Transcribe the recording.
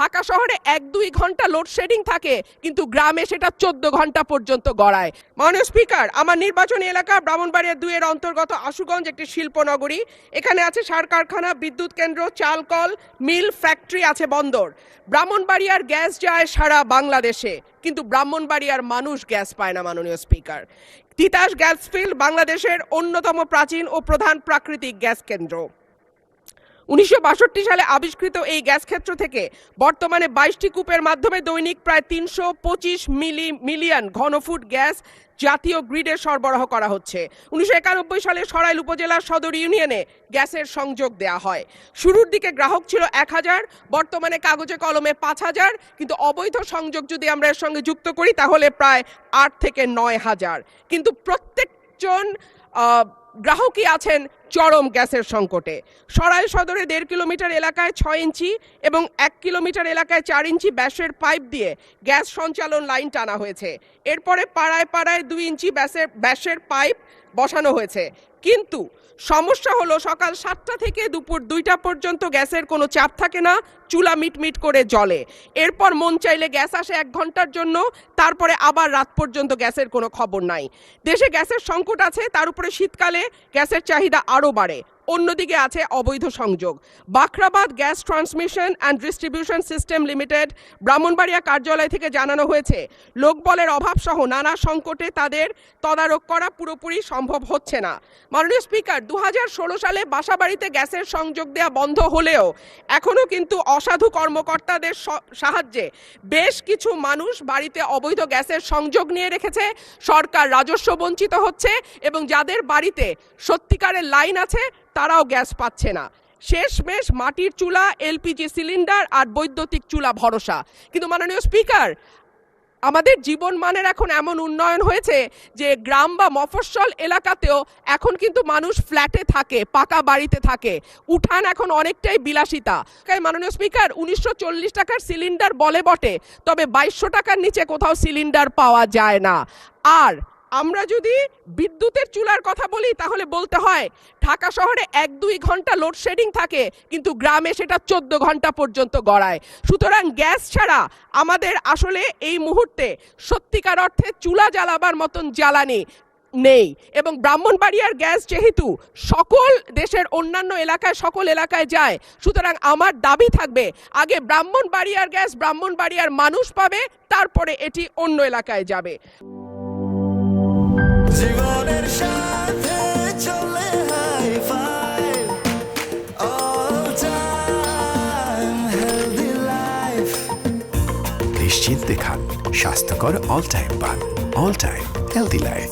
ঢাকা শহরে 1-2 ঘন্টা লোডশেডিং থাকে, কিন্তু গ্রামে সেটা 14 ঘন্টা পর্যন্ত গড়ায়। মাননীয় স্পিকার, আমার নির্বাচনী এলাকা ব্রাহ্মণবাড়িয়া 2 এর অন্তর্গত আশুগঞ্জ একটি শিল্পনগরী। এখানে আছে সার কারখানা, বিদ্যুৎ কেন্দ্র, চাল কল, মিল, ফ্যাক্টরি, আছে বন্দর। ব্রাহ্মণবাড়িয়ার গ্যাস যায় সারা বাংলাদেশে, কিন্তু ব্রাহ্মণবাড়িয়ার মানুষ গ্যাস পায় না। মাননীয় স্পিকার, তিতাস গ্যাস ফিল্ড বাংলাদেশের অন্যতম প্রাচীন ও প্রধান প্রাকৃতিক গ্যাস কেন্দ্র। 1962 সালে আবিষ্কৃত এই গ্যাস ক্ষেত্র থেকে বর্তমানে 22টি কূপের মাধ্যমে দৈনিক প্রায় 325 মিলিয়ন ঘনফুট গ্যাস জাতীয় গ্রিডে সরবরাহ করা হচ্ছে। 1991 সালে সরাইল উপজেলার সদর ইউনিয়নে গ্যাসের সংযোগ দেয়া হয়। শুরুর দিকে গ্রাহক ছিল 1000, বর্তমানে কাগজে কলমে 5000, কিন্তু অবৈধ সংযোগ যদি আমরা এর সঙ্গে যুক্ত করি তাহলে প্রায় 8 থেকে 9000। কিন্তু প্রত্যেকজন গ্রাহকই আছেন চরম গ্যাসের সংকটে। সরাইল সদরে 1.5 কিলোমিটার এলাকায় 6 ইঞ্চি এবং 1 কিলোমিটার এলাকায় 4 ইঞ্চি ব্যাসের পাইপ দিয়ে গ্যাস সঞ্চালন লাইন টানা হয়েছে। এরপরে পাড়ায় পাড়ায় 2 ইঞ্চি ব্যাসের পাইপ বসানো হয়েছে। কিন্তু সমস্যা হলো সকাল 7টা থেকে দুপুর 2টা পর্যন্ত গ্যাসের কোনো চাপ থাকে না, চুলা মিটমিট করে জ্বলে। এরপর মন চাইলে গ্যাস আসে 1 ঘন্টার জন্য, তারপরে আবার রাত পর্যন্ত গ্যাসের কোনো খবর নাই। দেশে গ্যাসের সংকট আছে, তার উপরে শীতকালে গ্যাসের চাহিদা আরও বাড়ে। অন্যদিকে আছে অবৈধ সংযোগ। Bakhrabad gas transmission and distribution system limited Brahmanbaria কার্যালয় থেকে জানানো হয়েছে, লোকবলের অভাব সহ নানা সংকটে তাদের তদারক করা পুরোপুরি সম্ভব হচ্ছে না। মাননীয় স্পিকার, 2016 সালে বাসাবাড়িতে গ্যাসের সংযোগ দেওয়া বন্ধ হলেও এখনও কিন্তু অসাধু কর্মকর্তাদের সাহায্যে বেশ কিছু মানুষ বাড়িতে অবৈধ গ্যাসের সংযোগ নিয়ে রেখেছে। সরকার রাজস্ব বঞ্চিত হচ্ছে এবং যাদের বাড়িতে সত্যিকারের লাইন আছে তারাও গ্যাস পাচ্ছে না। শেষমেশ মাটির চুলা, এলপিজি সিলিন্ডার আর বৈদ্যুতিক চুলা ভরসা। কিন্তু মাননীয় স্পিকার, আমাদের জীবন মানের এখন এমন উন্নয়ন হয়েছে যে গ্রাম বা মফস্বল এলাকাতেও এখন কিন্তু মানুষ ফ্ল্যাটে থাকে, পাকা বাড়িতে থাকে। উঠান এখন অনেকটাই বিলাসিতা। মাননীয় স্পিকার, 1940 টাকার সিলিন্ডার বলে বটে, তবে 2200 টাকার নিচে কোথাও সিলিন্ডার পাওয়া যায় না। আর আমরা যদি বিদ্যুতের চুলার কথা বলি তাহলে বলতে হয় ঢাকা শহরে 1-2 ঘন্টা লোডশেডিং থাকে, কিন্তু গ্রামে সেটা 14 ঘন্টা পর্যন্ত গড়ায়। সুতরাং গ্যাস ছাড়া আমাদের আসলে এই মুহূর্তে সত্যিকার অর্থে চুলা জ্বালাবার মতন জ্বালানি নেই। এবং ব্রাহ্মণবাড়িয়ার গ্যাস যেহেতু সকল দেশের অন্যান্য এলাকায় সকল এলাকায় যায়, সুতরাং আমার দাবি থাকবে আগে ব্রাহ্মণবাড়িয়ার গ্যাস ব্রাহ্মণবাড়িয়ার মানুষ পাবে, তারপরে এটি অন্য এলাকায় যাবে। জীবনের সাথে চলে hi-fi, all time healthy life। নিশ্চিন্তে খান স্বাস্থ্যকর অল টাইম পান, অল টাইম হেলদি লাইফ।